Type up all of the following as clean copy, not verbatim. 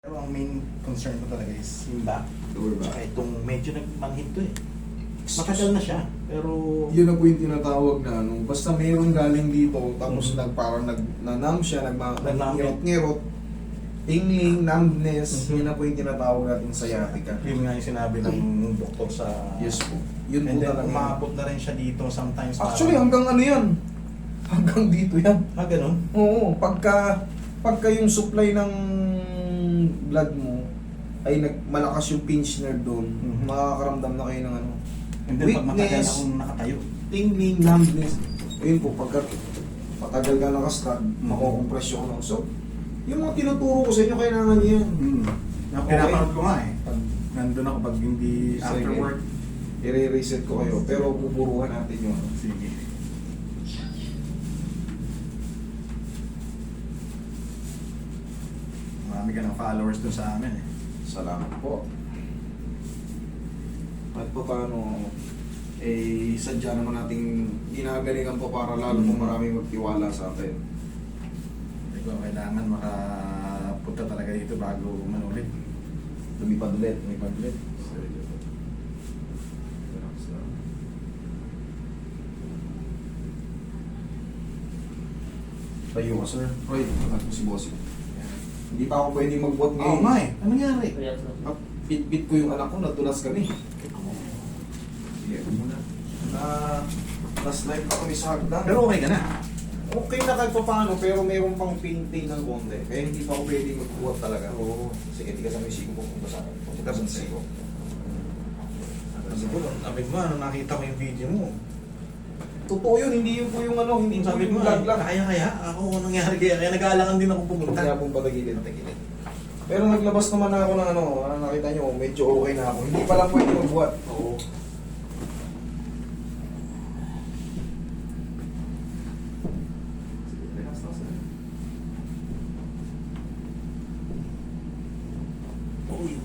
Pero ang main concern ko talaga is yung back. Lower back. Tsaka itong medyo nagmanhid to eh. Matagal na siya, pero... Yun na po yung tinatawag na ano, basta mayroong galing dito, tapos parang nag-numb siya, nag-ngirot-ngirot, tingling, numbness, yun na po yung tinatawag natin sciatica. Yun nga yung sinabi ng doktor sa... Yes po. Yun And po then talaga. umabot na rin siya dito sometimes. Actually, hanggang ano yan? Hanggang dito yan. Ganun? Oo, pagka yung supply ng blood mo ay malakas yung pinch nerve doon, makakaramdam na kayo ng ano. And then pag matagal akong nakatayo. Tingling, numbness. Ayun po, pagka matagal ka nakastag, makukompress yung ano. So, yung mga tinuturo ko sa inyo, kailangan nyo yan. Pinapanood ko nga eh. Pag nandun ako, pag hindi after Sige. work. I-reset ko kayo, pero pupuruhan natin yung ano. Sige. Marami ka ng followers dun sa amin eh. Salamat po. At pa paano, sadya naman nating ginagalingan po para lalo pong maraming magtiwala sa atin. Hindi ko kailangan makapunta talaga dito bago manulit. Lumipad ulit. Tayo ka, sir. Roy, angat mo si bossing. Hindi pa ako pwede magbuhat Oo ngayon. nga eh. Ano nangyari? Bit-bit ko yung anak ko, natulas kami. Sige, muna. Last life pa kami sa hagdan. Pero okay ka na. Okay na kahit pa paano, pero mayroon pang painting ng konti. Kaya hindi pa ako pwede magbuhat talaga. Oo. Sige, tigas ang isip ko kung sa akin. Tigas ang isip ko. Sabi ko, sabi mo, nakita ko yung video mo. Totoo yun, hindi yun po yung ano, hindi po Sabi yung mo, vlog lang. kaya, ako nangyari kaya nag-aalangan din ako pumunta. Kaya pong patagilid. Pero naglabas naman ako ng ano, nakita nyo, medyo okay na ako. Hindi pa lang pwede magbuhat. Oo. Uy.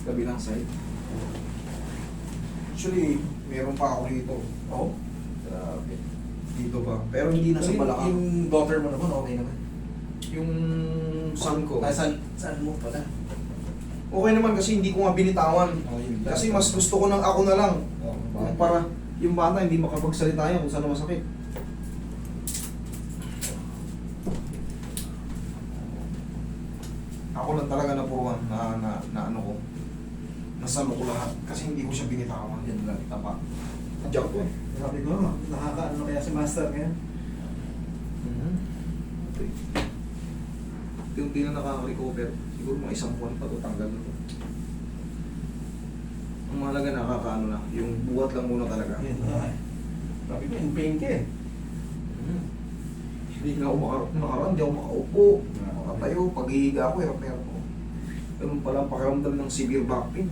Kabilang side. Actually, meron pa ako dito. Oo. Grabe. Dito pa. Pero hindi na sa balakang. Yung daughter mo naman, okay naman. Yung son ko. Saan mo pala? Okay naman kasi hindi ko nga binitawan. Oh, yun lang. Kasi mas gusto ko ng ako na lang. Oh, Yung para yung bata hindi makapagsalita yan kung saan masakit. Ako lang talaga napuruan na ano ko. Nasalo ko lahat kasi hindi ko siya binitawan. Yan lang, tapa. Diyak ko eh. Sabi ko, nakakaano kaya si Master ngayon? Okay. Yung na nakaka-recover. Siguro mga isang buwan pa to tanggal na to. Ang mahalaga nakakaano na. Yung buhat lang muna talaga. Yun nga eh. Sabi ko, in pain ka eh. Hindi na ako makaroon, hindi ako makaupo. Makatayo, paghihiga ako, hirap na hirap ako. Ganun pala ang pakiramdam ng severe back pain.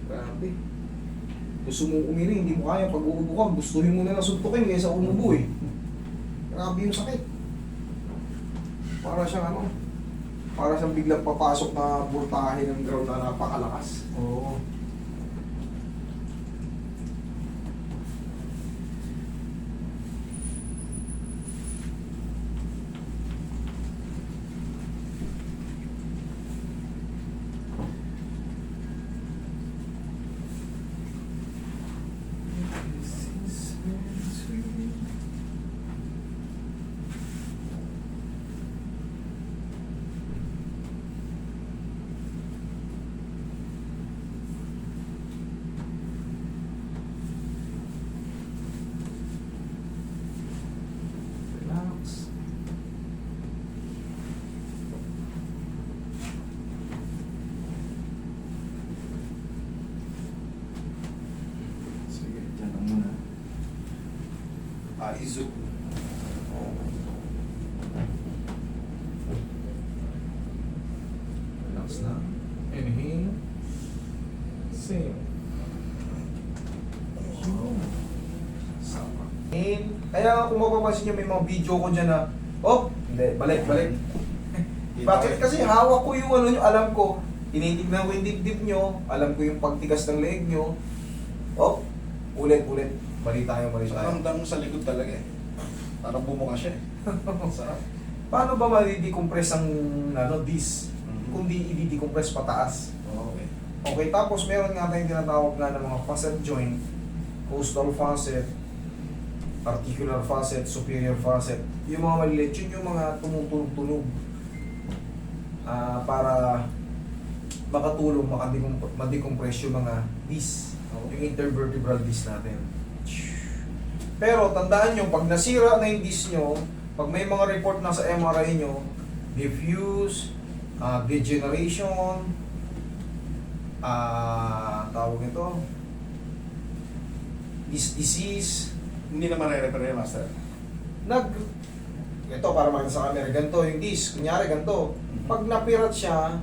Grabe. Gusto mo umiling, hindi mo kaya. Pag uubo ka, gustuhin mo na lang suntukin kaysa umubo eh. Grabe yung sakit. Para siyang ano, para siyang biglang papasok na voltahe ng ground na napakalakas. Oo. Relax. Sige, dyan lang muna. Izo. Relax na. Inhale. Exhale. Sama. Inhale. Kaya kung mapapansin nyo may mga video ko dyan na, oh, hindi, balik. Bakit? Kasi hawak ko yung ano nyo, alam ko, tinitignan ko yung dibdib nyo, alam ko yung pagtigas ng leeg nyo. Oh, ulit. Mali tayo. Ramdam mo sa likod talaga eh. Parang bumuka siya eh. Sarap. Paano ba ma-decompress ang disc? Kundi i-decompress pataas. Okay. Okay, tapos meron nga tayong tinatawag nga ng mga facet joint, costal facet, articular facet, superior facet. Yung mga maliliit, yun yung mga tumutunog-tunog para makatulong, ma-decompress yung mga disc, yung intervertebral disc natin. Pero tandaan nyo, pag nasira na yung disc nyo, pag may mga report na sa MRI nyo, diffuse, degeneration, tawag ito, disc disease, Hindi naman re-repair master. ito para makita sa camera, ganito yung disc, kunyari ganito. Pag napirat siya,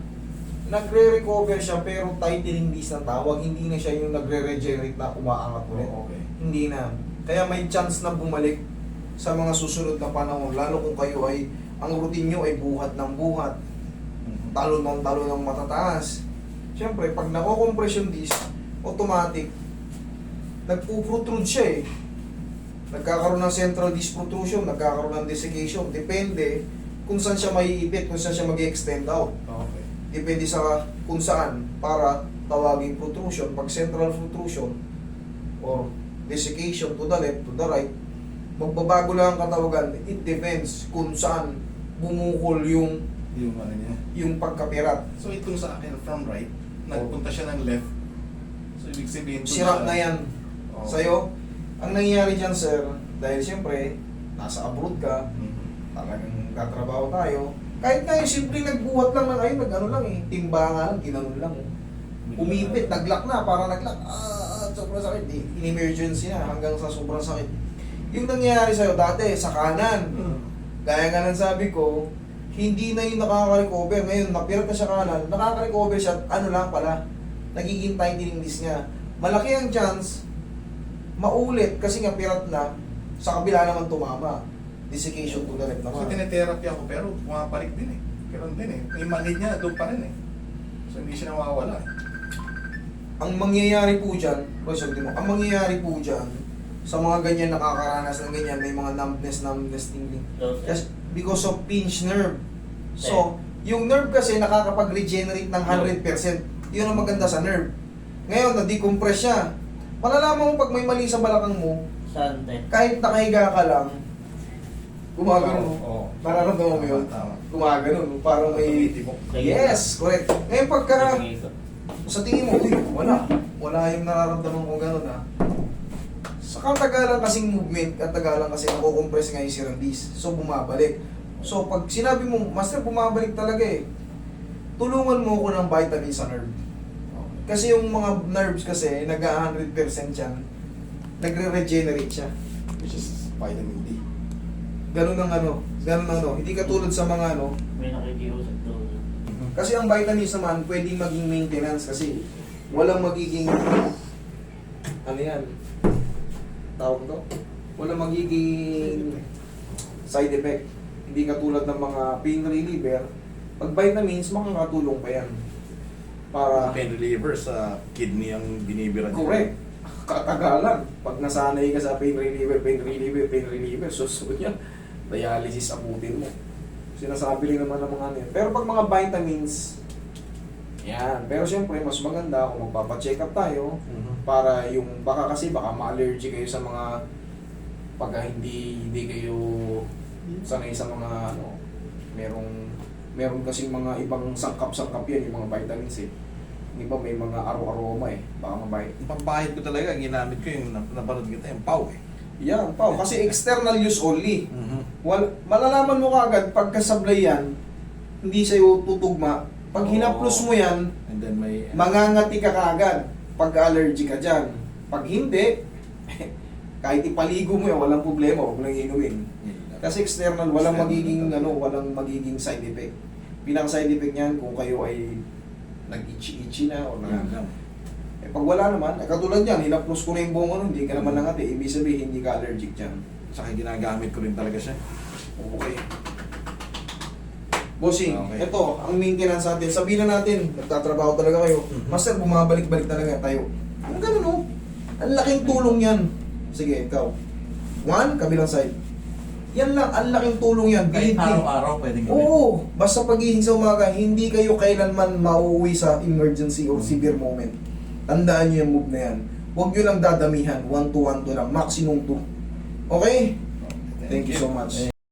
nagre-recover siya pero tightening disc ng tawag, hindi na siya yung nagre-regenerate na umaangat ulit. Okay. Hindi na. Kaya may chance na bumalik sa mga susunod na panahon, lalo kung kayo ay, ang routine nyo ay buhat ng buhat, talon ng matataas. Siyempre, pag nako-compress yung disc, automatic, nagpo-protrude siya eh. Nagkakaroon ng central disc protrusion, nagkakaroon ng desiccation. Depende kung saan siya maiipit, kung saan siya mag-extend out. Okay. Depende sa kung saan para tawaging protrusion. Pag central protrusion or desiccation to the left, to the right, magbabago lang ang katawagan. It depends kung saan bumukol yung Yung ano niya. yung pagkapirat. So itong sa akin from right, nagpunta siya ng left. So ibig sabihin Sirap na yan. Oh. Sa'yo, ang nangyayari dyan, sir, dahil siyempre, nasa abroad ka, talagang katrabaho tayo, kahit nga yung simple nagbuhat lang ng ayun, nag-ano lang eh, timbangan lang, ginanon lang. Umipit, naglock na, parang naglock, sobrang sakit, in-emergency na, hanggang sa sobrang sakit. Yung nangyayari sa'yo dati, sa kanan, gaya nga ng sabi ko, hindi na yung nakaka-recover. Ngayon, napirat na siya kanan, nakaka-recover siya, ano lang pala, nagiging tightening disc niya. Malaki ang chance, maulit kasi nga pirat na, sa kabila naman tumama. Desiccation to the left So naman. tinetherapy ako pero pumapalik din eh. Ganun din eh. Yung manid niya doon pa rin eh. So hindi siya nawawala eh. Ang mangyayari po dyan, ang mangyayari po dyan, sa mga ganyan nakakaranas ng ganyan, may mga numbness, tingling. Just because of pinch nerve. So, yung nerve kasi nakakapag-regenerate ng 100%. Yun ang maganda sa nerve. Ngayon, na-decompress siya. Malalaman mo pag may mali sa balakang mo, Sante. kahit nakahiga ka lang, gumagano mo. Oo. Nararamdaman mo yun? Tama. Gumagano, parang may... Tibok. Yes, correct. Ngayon pagka... Tingin. Sa tingin mo, uy, wala yung nararamdaman ko gano'n ha. Sa katagalan kasing movement, katagalan kasi nakukompress nga yung sirandis. So, bumabalik. So, pag sinabi mo, Master, bumabalik talaga eh. Tulungan mo ko ng vitamin sa nerve. Kasi yung mga nerves kasi, nag-100% yan. Nagre-regenerate siya. Which is vitamin D. Ganun ang ano. Hindi katulad sa mga ano. May nakikiusap doon. Kasi ang vitamins naman, pwedeng maging maintenance kasi walang magiging, ano yan, tawag to? Walang magiging side effect. Hindi katulad ng mga pain reliever. Pag vitamins, makakatulong pa yan. Para, Pain reliever sa kidney ang binibiran. correct, katagalan. Pag nasanay ka sa pain reliever, susunod yan, dialysis abutin mo. Sinasabi rin naman ng mga ano yan. Pero pag mga vitamins, yan. Pero siyempre, mas maganda kung magpapacheck up tayo para yung, baka ma-allergy kayo sa mga, pagka hindi kayo sanay sa mga, ano, meron kasing mga ibang sangkap-sangkap yan, yung mga vitamins eh. Di ba may mga aroma eh, baka mabait. Yung pambahid ko talaga, ginamit ko yung napanood kita, yung PAW eh. Yan, pao. Kasi external use only. Malalaman mo kaagad pagkasablay yan, hindi sa'yo tutugma. Pag hinaplos mo yan, And then may... mangangati ka kaagad pag allergy ka dyan. Pag hindi, kahit ipaligo mo yan, walang problema, huwag lang inumin. Kasi external, walang magiging side effect. Pinang side effect niyan kung kayo ay nag-itchy na o pag wala naman, katulad yan, hinaplos ko na yung buong ano, hindi ka naman nangati, ibig sabihin hindi ka allergic dyan. Saka ginagamit ko rin talaga siya. Okay. Bossing, Okay. ito, ang maintenance natin. Sabihin na natin, nagtatrabaho talaga kayo. Master, bumabalik-balik talaga tayo. Ang ganun oh. Ang laking tulong yan. Sige, ikaw. 1, kabilang side. Yan lang, ang laking tulong yan. Kahit Believe me. araw-araw pwedeng gawin. Oo, basta pagising sa umaga, hindi kayo kailanman mauuwi sa emergency or severe moment. Tandaan nyo yung move na yan. Huwag nyo lang dadamihan, 1 to 1 to lang, maximum 2. Okay? Thank you so much.